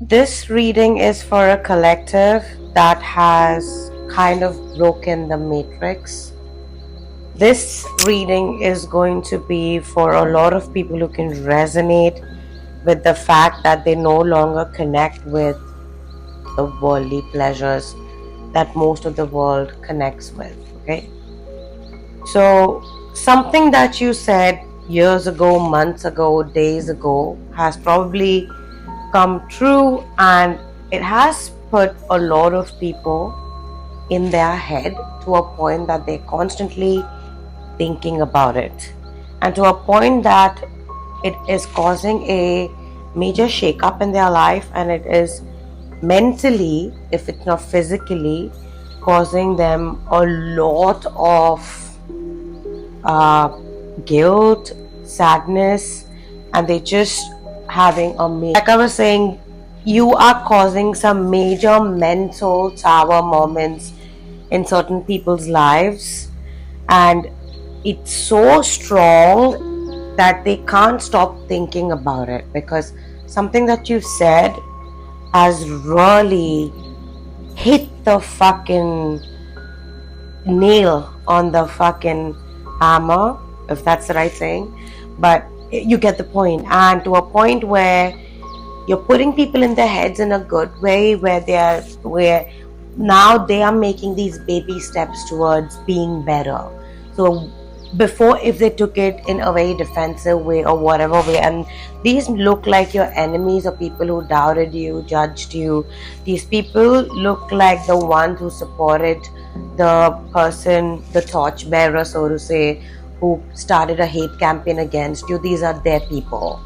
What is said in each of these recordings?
This reading is for a collective that has kind of broken the matrix. This reading is going to be for a lot of people who can resonate with the fact that they no longer connect with the worldly pleasures that most of the world connects with. Okay, so something that you said years ago, months ago, days ago has probably come true, and it has put a lot of people in their head to a point that they're constantly thinking about it, and to a point that it is causing a major shake-up in their life, and it is mentally, if it's not physically, causing them a lot of uh, guilt, sadness, and they just having a like I was saying, you are causing some major mental tower moments in certain people's lives, and it's so strong that they can't stop thinking about it, because something that you said has really hit the fucking nail on the fucking hammer, if that's the right saying. But you get the point, and to a point where you're putting people in their heads in a good way, where now they are making these baby steps towards being better. So before, if they took it in a very defensive way or whatever way, and these look like your enemies or people who doubted you, judged you, these people look like the ones who supported the person, the torch bearer, so to say, who started a hate campaign against you. These are their people.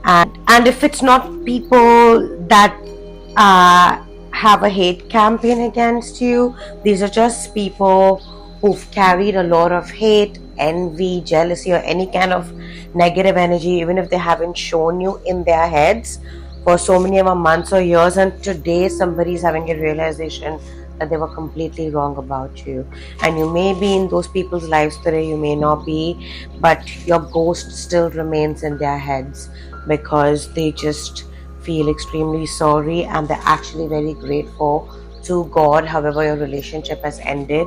And if it's not people that have a hate campaign against you, these are just people who've carried a lot of hate, envy, jealousy, or any kind of negative energy, even if they haven't shown you in their heads for so many months or years, and today somebody's having a realization that they were completely wrong about you. And you may be in those people's lives today, you may not be, but your ghost still remains in their heads, because they just feel extremely sorry, and they're actually very grateful to God, however your relationship has ended,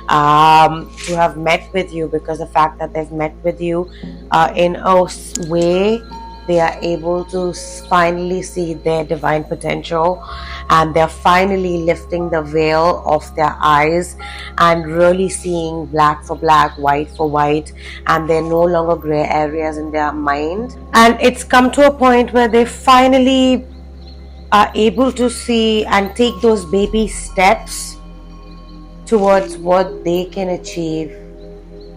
to have met with you, because the fact that they've met with you in a way, they are able to finally see their divine potential, and they're finally lifting the veil off their eyes and really seeing black for black, white for white, and they're no longer gray areas in their mind. And it's come to a point where they finally are able to see and take those baby steps towards what they can achieve.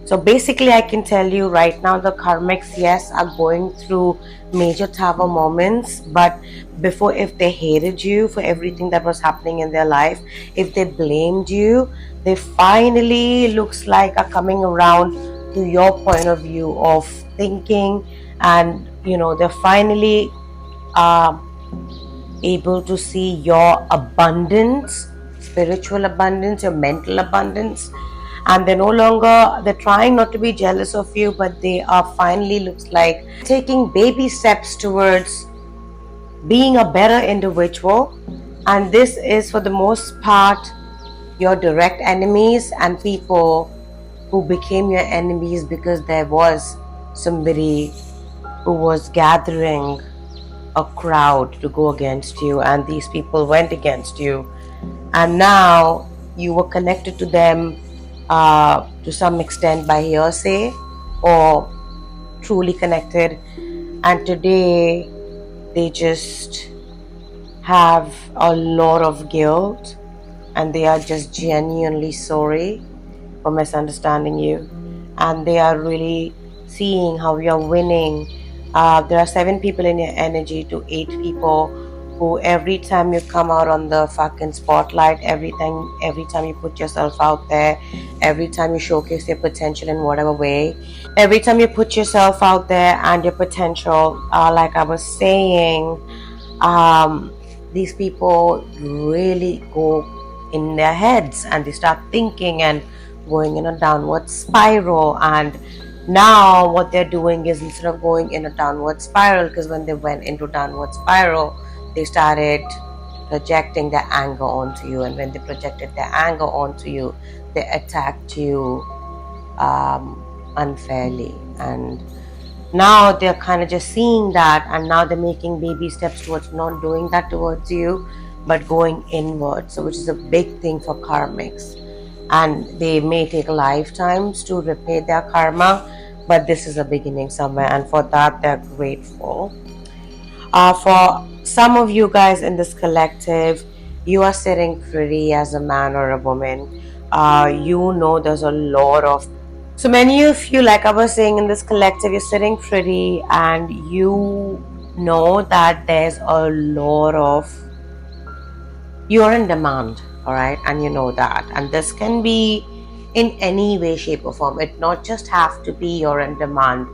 So basically, I can tell you right now, the karmics, yes, are going through major tower moments, but before, if they hated you for everything that was happening in their life, if they blamed you, they finally looks like are coming around to your point of view of thinking, and they're finally able to see your abundance, spiritual abundance, your mental abundance, and they're trying not to be jealous of you, but they are finally, looks like, taking baby steps towards being a better individual. And this is, for the most part, your direct enemies and people who became your enemies because there was somebody who was gathering a crowd to go against you, and these people went against you, and now you were connected to them to some extent by hearsay or truly connected, and today they just have a lot of guilt, and they are just genuinely sorry for misunderstanding you, and they are really seeing how you're winning. There are 7 people in your energy to 8 people who, every time you come out on the fucking spotlight, every time you put yourself out there, every time you showcase your potential in whatever way, every time you put yourself out there and your potential, like I was saying, these people really go in their heads, and they start thinking and going in a downward spiral. And now what they're doing is, instead of going in a downward spiral, because when they went into downward spiral, they started projecting their anger onto you, and when they projected their anger onto you, they attacked you unfairly. And now they're kind of just seeing that, and now they're making baby steps towards not doing that towards you, but going inward. So which is a big thing for karmics, and they may take lifetimes to repay their karma, but this is a beginning somewhere, and for that they're grateful. For some of you guys in this collective, you are sitting pretty as a man or a woman. You know there's a lot of, so many of you, like I was saying, in this collective, you're sitting pretty, and you know that there's a lot of, you're in demand, all right, and you know that, and this can be in any way, shape, or form. It not just have to be you're in demand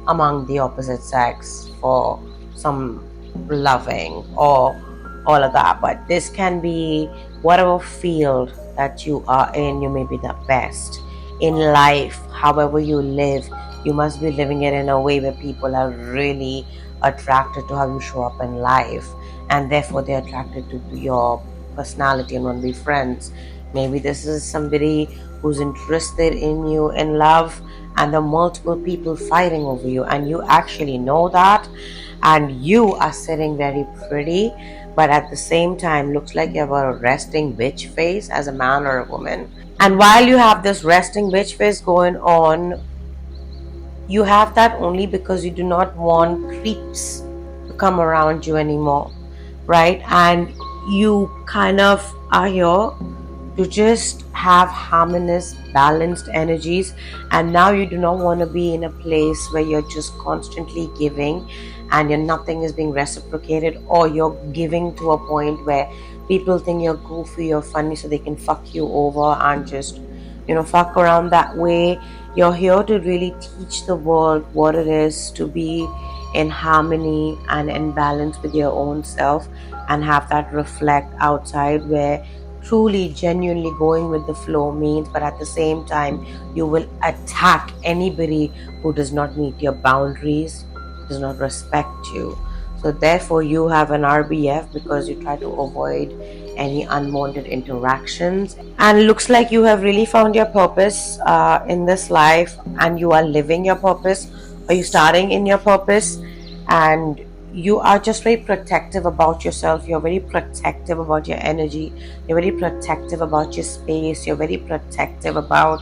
among the opposite sex for some loving or all of that, but this can be whatever field that you are in. You may be the best in life. However you live, you must be living it in a way where people are really attracted to how you show up in life, and therefore they're attracted to your personality and want to be friends. Maybe this is somebody who's interested in you in love, and there are multiple people fighting over you, and you actually know that, and you are sitting very pretty, but at the same time looks like you have a resting bitch face as a man or a woman. And while you have this resting bitch face going on, you have that only because you do not want creeps to come around you anymore, right? And you kind of are here to just have harmonious, balanced energies. And now you do not want to be in a place where you're just constantly giving and nothing is being reciprocated, or you're giving to a point where people think you're goofy or funny so they can fuck you over and just, fuck around that way. You're here to really teach the world what it is to be in harmony and in balance with your own self, and have that reflect outside, where truly genuinely going with the flow means, but at the same time you will attack anybody who does not meet your boundaries, does not respect you. So therefore you have an RBF because you try to avoid any unwanted interactions, and looks like you have really found your purpose in this life, and you are living your purpose, or you starting in your purpose, and you are just very protective about yourself. You're very protective about your energy. You're very protective about your space. You're very protective about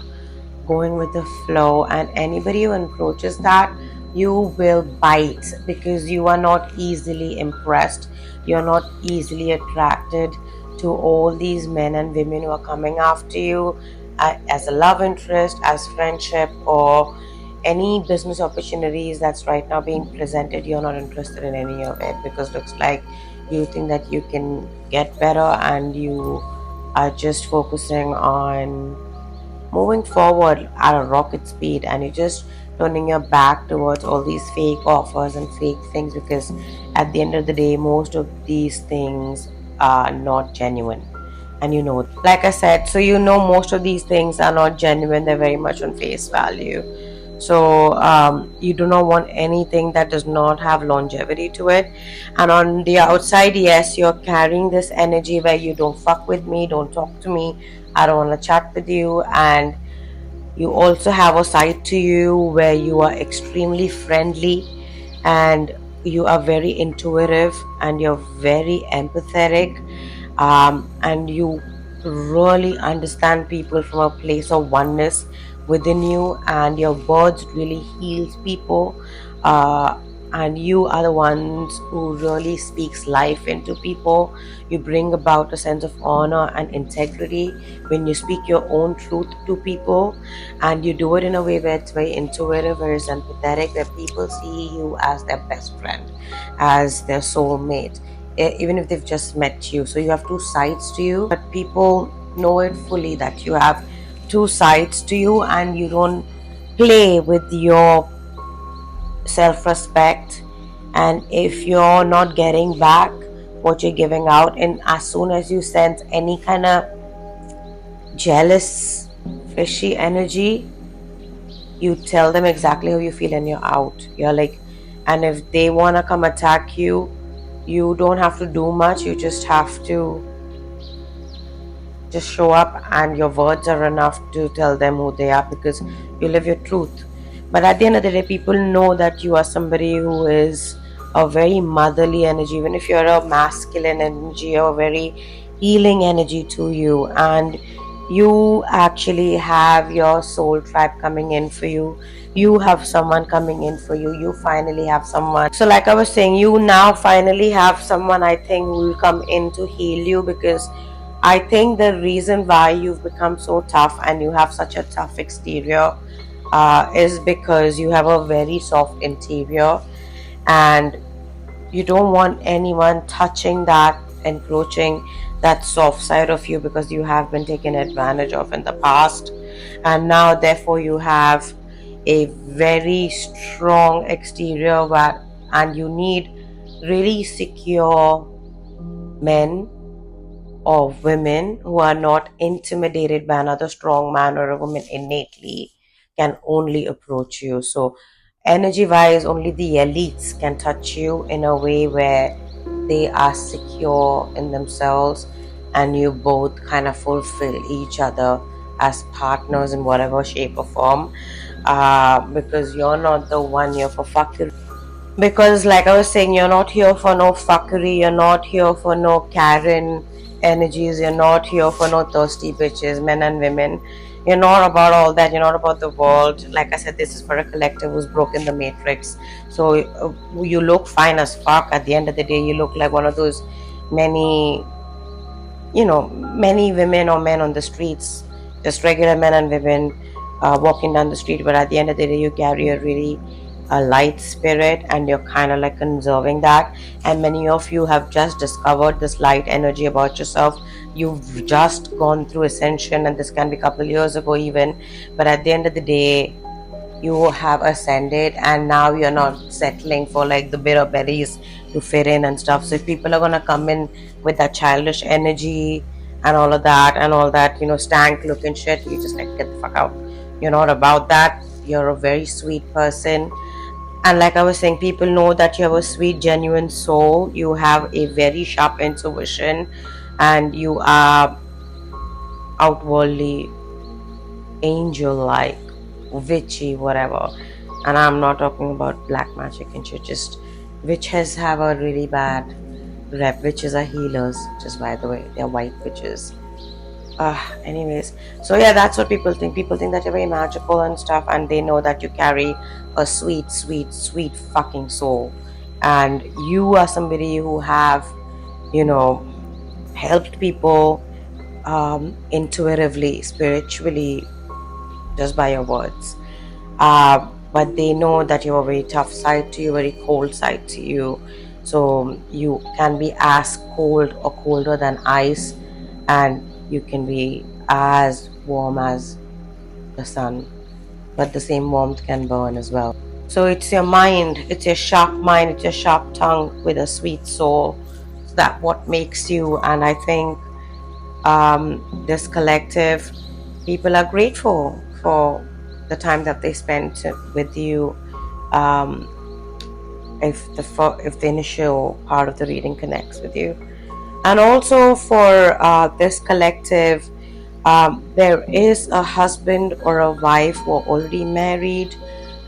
going with the flow, and anybody who approaches that, you will bite, because you are not easily impressed. You're not easily attracted to all these men and women who are coming after you as a love interest, as friendship, or any business opportunities that's right now being presented. You're not interested in any of it, because looks like you think that you can get better, and you are just focusing on moving forward at a rocket speed, and you're just turning your back towards all these fake offers and fake things, because at the end of the day most of these things are not genuine, and like I said, so most of these things are not genuine. They're very much on face value. So you do not want anything that does not have longevity to it. And on the outside, yes, you're carrying this energy where you don't fuck with me, don't talk to me, I don't want to chat with you. And you also have a side to you where you are extremely friendly, and you are very intuitive, and you're very empathetic, and you really understand people from a place of oneness within you, and your words really heals people, and you are the ones who really speaks life into people. You bring about a sense of honor and integrity when you speak your own truth to people, and you do it in a way where it's very intuitive, very empathetic, where people see you as their best friend, as their soulmate, even if they've just met you. So you have two sides to you, but people know it fully that you have two sides to you, and you don't play with your self-respect. And if you're not getting back what you're giving out, and as soon as you sense any kind of jealous, fishy energy, you tell them exactly how you feel and you're out. You're like, and if they want to come attack you, You don't have to do much, you just have to just show up, and your words are enough to tell them who they are, because you live your truth. But at the end of the day, people know that you are somebody who is a very motherly energy. Even if you're a masculine energy, or a very healing energy to you, and you actually have your soul tribe coming in for you, you have someone coming in for you, you finally have someone. So like I was saying, you now finally have someone, I think, who will come in to heal you, because I think the reason why you've become so tough and you have such a tough exterior is because you have a very soft interior, and you don't want anyone touching that, encroaching that soft side of you, because you have been taken advantage of in the past. And now, therefore, you have a very strong exterior, and you need really secure men or women who are not intimidated by another strong man or a woman innately, can only approach you. So, energy wise, only the elites can touch you in a way where they are secure in themselves, and you both kind of fulfill each other as partners in whatever shape or form. Because you're not the one here for fuckery. Because, like I was saying, you're not here for no fuckery, you're not here for no Karen energies, you're not here for no thirsty bitches, men and women. You're not about all that, you're not about the world. Like I said, this is for a collective who's broken the matrix. So you look fine as fuck. At the end of the day, you look like one of those many, many women or men on the streets, just regular men and women walking down the street. But at the end of the day, you carry a light spirit, and you're kind of like conserving that. And many of you have just discovered this light energy about yourself. You've just gone through ascension, and this can be a couple years ago even. But at the end of the day, you have ascended, and now you're not settling for like the bitter berries to fit in and stuff. So if people are gonna come in with that childish energy and all of that and all that, stank looking shit, you just like get the fuck out. You're not about that. You're a very sweet person. And like I was saying, people know that you have a sweet, genuine soul. You have a very sharp intuition, and you are outwardly angel-like, witchy, whatever. And I'm not talking about black magic and shit. Just witches have a really bad rep. Witches are healers, just by the way. They're white witches. Anyways, so yeah, that's what people think. People think that you're very magical and stuff, and they know that you carry a sweet, sweet, sweet fucking soul. And you are somebody who have, helped people intuitively, spiritually, just by your words. But they know that you have a very tough side to you, very cold side to you. So you can be as cold or colder than ice, and you can be as warm as the sun, but the same warmth can burn as well. So it's your mind, it's your sharp mind, it's your sharp tongue with a sweet soul. So that what makes you. And I think this collective, people are grateful for the time that they spent with you. Um, if the initial part of the reading connects with you, and also for this collective, there is a husband or a wife who are already married,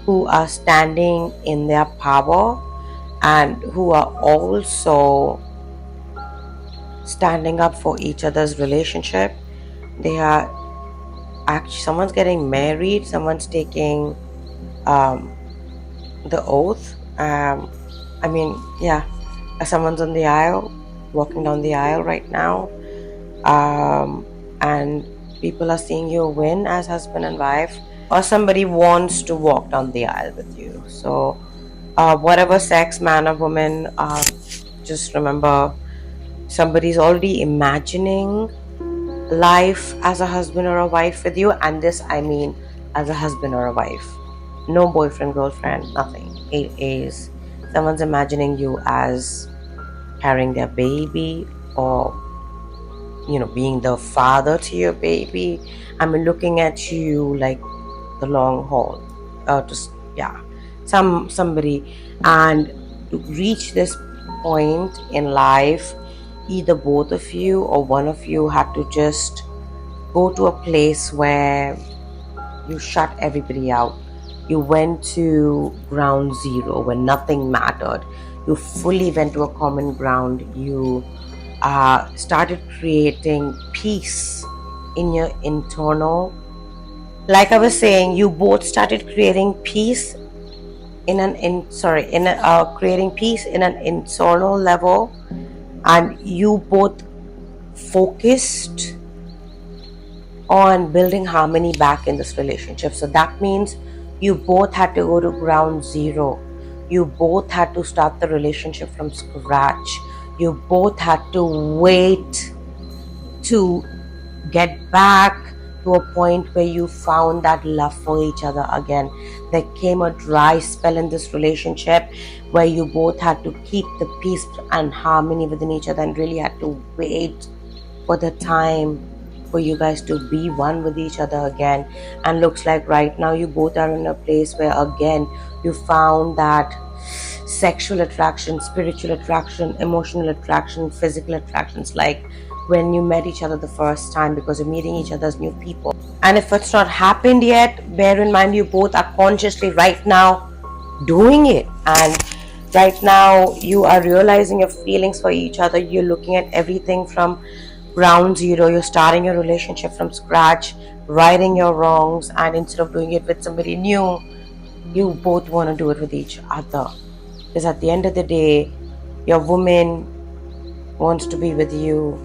who are standing in their power, and who are also standing up for each other's relationship. They are actually, someone's getting married, someone's taking the oath. Yeah, someone's on the aisle, walking down the aisle right now, and people are seeing you win as husband and wife, or somebody wants to walk down the aisle with you. So whatever sex, man or woman, just remember, somebody's already imagining life as a husband or a wife with you. And this, I mean, as a husband or a wife, no boyfriend, girlfriend, nothing. It is someone's imagining you as carrying their baby, or being the father to your baby. I mean, looking at you like the long haul, somebody. And to reach this point in life, either both of you or one of you had to just go to a place where you shut everybody out. You went to ground zero where nothing mattered. You fully went to a common ground. You started creating peace in your internal. Like I was saying, you both started creating peace creating peace in an internal level, and you both focused on building harmony back in this relationship. So that means you both had to go to ground zero. You both had to start the relationship from scratch. You both had to wait to get back to a point where you found that love for each other again. There came a dry spell in this relationship where you both had to keep the peace and harmony within each other and really had to wait for the time for you guys to be one with each other again. And looks like right now you both are in a place where again you found that sexual attraction, spiritual attraction, emotional attraction, physical attractions, like when you met each other the first time, because you're meeting each other as new people. And if it's not happened yet, bear in mind you both are consciously right now doing it. And right now you are realizing your feelings for each other. You're looking at everything from ground zero. You're starting your relationship from scratch, righting your wrongs, and instead of doing it with somebody new, you both want to do it with each other. Because at the end of the day, your woman wants to be with you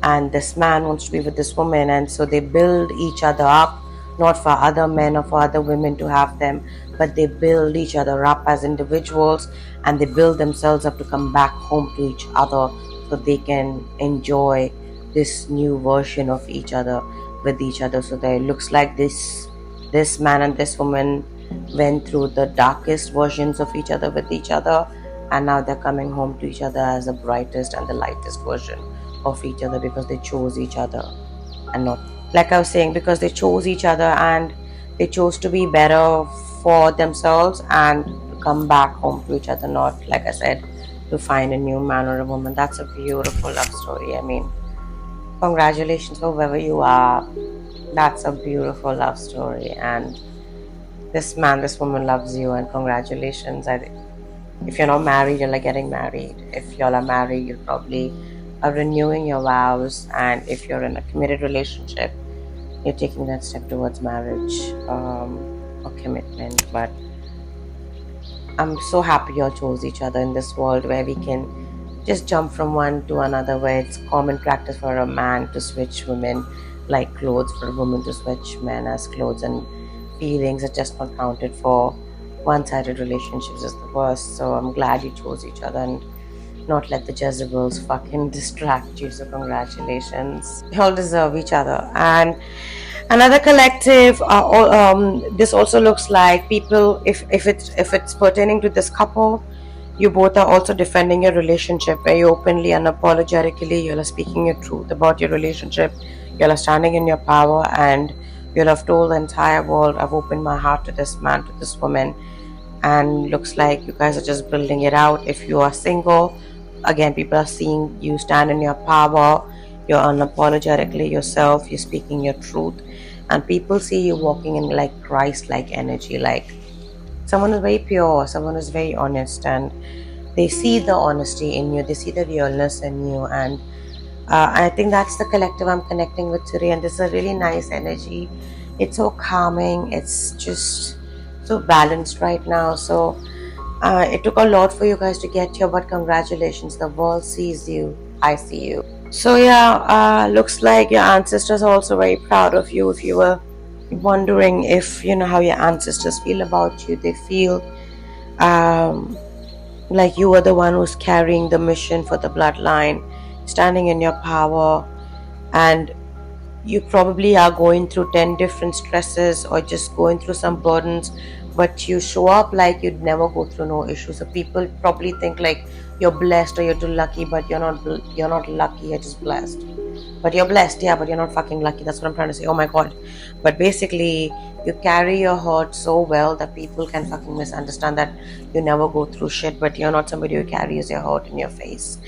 and this man wants to be with this woman, and so they build each other up, not for other men or for other women to have them, but they build each other up as individuals, and they build themselves up to come back home to each other so they can enjoy this new version of each other with each other. So there looks like this man and this woman went through the darkest versions of each other with each other, and now they're coming home to each other as the brightest and the lightest version of each other, because they chose each other. And not, like I was saying, because they chose each other and they chose to be better for themselves and to come back home to each other, not, like I said, to find a new man or a woman. That's a beautiful love story. I mean, congratulations, whoever you are. That's a beautiful love story, and this man, this woman loves you, and congratulations. If you're not married, you're like getting married. If y'all are married, you'll probably are renewing your vows, and if you're in a committed relationship, you're taking that step towards marriage or commitment. But I'm so happy you all chose each other in this world where we can just jump from one to another, where it's common practice for a man to switch women like clothes, for a woman to switch men as clothes, and feelings are just not counted for. One-sided relationships is the worst. So I'm glad you chose each other and not let the Jezebels fucking distract you. So congratulations, you all deserve each other. And another collective, this also looks like people, if it's pertaining to this couple, you both are also defending your relationship very openly and unapologetically. You are speaking your truth about your relationship. You are standing in your power, and you have told the entire world, I've opened my heart to this man, to this woman. And looks like you guys are just building it out. If you are single, again, people are seeing you stand in your power. You're unapologetically yourself. You're speaking your truth, and people see you walking in like Christ-like energy, like someone is very pure, someone is very honest, and they see the honesty in you. They see the realness in you, and I think that's the collective I'm connecting with today. And this is a really nice energy. It's so calming. It's just so balanced right now. So it took a lot for you guys to get here, but congratulations. The world sees you. I see you. So yeah, looks like your ancestors are also very proud of you. If you were wondering if you know how your ancestors feel about you, they feel like you were the one who's carrying the mission for the bloodline, standing in your power, and you probably are going through 10 different stresses or just going through some burdens, but you show up like you'd never go through no issues. So people probably think like you're blessed or you're too lucky, but you're not lucky, you're just blessed. But you're blessed, yeah, but you're not fucking lucky. That's what I'm trying to say. Oh my god. But basically, you carry your hurt so well that people can fucking misunderstand that you never go through shit, but you're not somebody who carries your hurt in your face.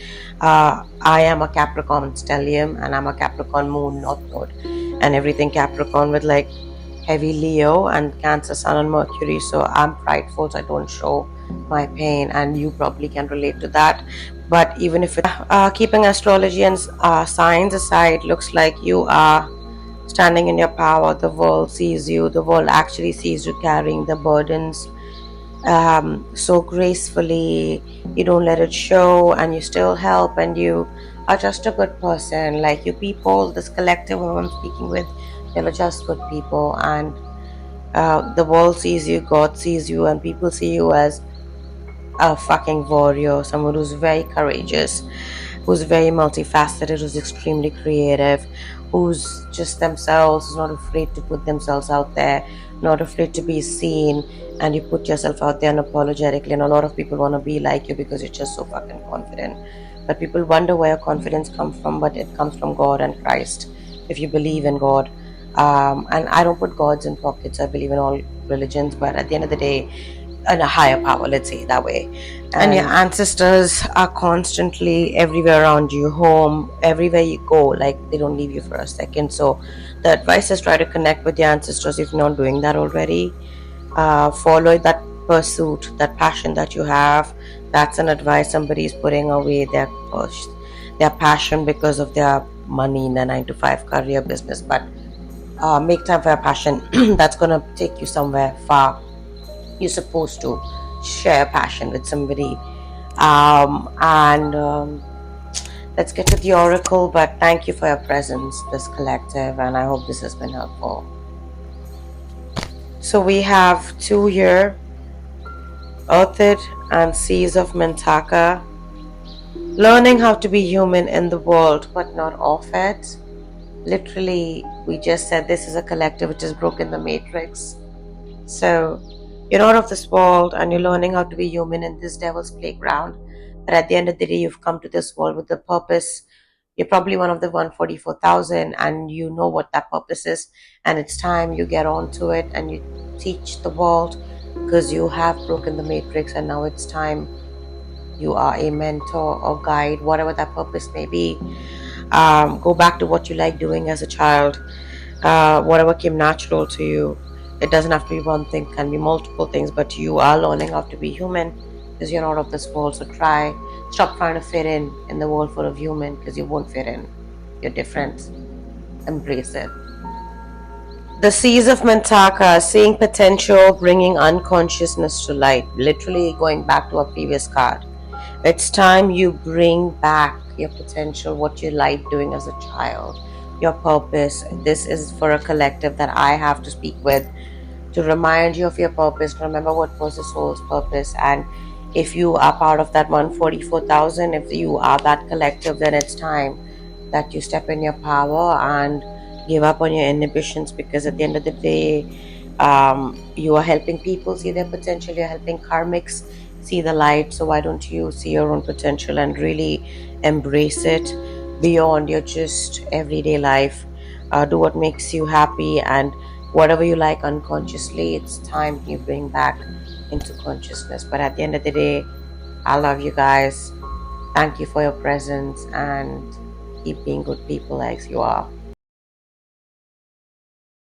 I am a Capricorn stellium, and I'm a Capricorn moon, North Node, and everything Capricorn with like heavy Leo and Cancer Sun and Mercury. So I'm prideful, so I don't show my pain, and you probably can relate to that. But even if it's keeping astrology and signs aside, looks like you are standing in your power. The world sees you. The world actually sees you carrying the burdens so gracefully. You don't let it show, and you still help, and you are just a good person. Like you people, this collective who I'm speaking with, they're just good people, and the world sees you, God sees you, and people see you as a fucking warrior, someone who's very courageous, who's very multifaceted, who's extremely creative, who's just themselves, who's not afraid to put themselves out there, not afraid to be seen, and you put yourself out there unapologetically. And a lot of people want to be like you because you're just so fucking confident. But people wonder where your confidence comes from, but it comes from God and Christ. If you believe in God, and I don't put gods in pockets. I believe in all religions, but at the end of the day, in a higher power, let's say it that way. And your ancestors are constantly everywhere around you, home, everywhere you go, like they don't leave you for a second. So the advice is try to connect with your ancestors if you're not doing that already. Follow that pursuit, that passion that you have. That's an advice. Somebody is putting away their passion because of their money in their 9 to 5 career business, but make time for your passion. That's gonna take you somewhere far. You're supposed to share passion with somebody. And let's get to the oracle. But thank you for your presence, this collective, and I hope this has been helpful. So we have 2 here, Earthed and Seas of Mintaka. Learning how to be human in the world, but not of it. Literally, we just said this is a collective which has broken the matrix. So you're not of this world, and you're learning how to be human in this devil's playground. But at the end of the day, you've come to this world with a purpose. You're probably one of the 144,000, and you know what that purpose is. And it's time you get on to it and you teach the world, because you have broken the matrix, and now it's time you are a mentor or guide, whatever that purpose may be. Go back to what you like doing as a child, whatever came natural to you. It doesn't have to be one thing, it can be multiple things, but you are learning how to be human because you're not of this world. So stop trying to fit in the world full of human, because you won't fit in. You're different. Embrace it. The Seas of Mintaka, seeing potential, bringing unconsciousness to light. Literally going back to our previous card. It's time you bring back your potential, what you like doing as a child, your purpose. This is for a collective that I have to speak with, to remind you of your purpose, to remember what was the soul's purpose. And if you are part of that 144,000, if you are that collective, then it's time that you step in your power and give up on your inhibitions, because at the end of the day, you are helping people see their potential. You're helping karmics see the light. So why don't you see your own potential and really embrace it beyond your just everyday life? Do what makes you happy, and whatever you like unconsciously, it's time you bring back into consciousness. But at the end of the day, I love you guys. Thank you for your presence, and keep being good people as you are.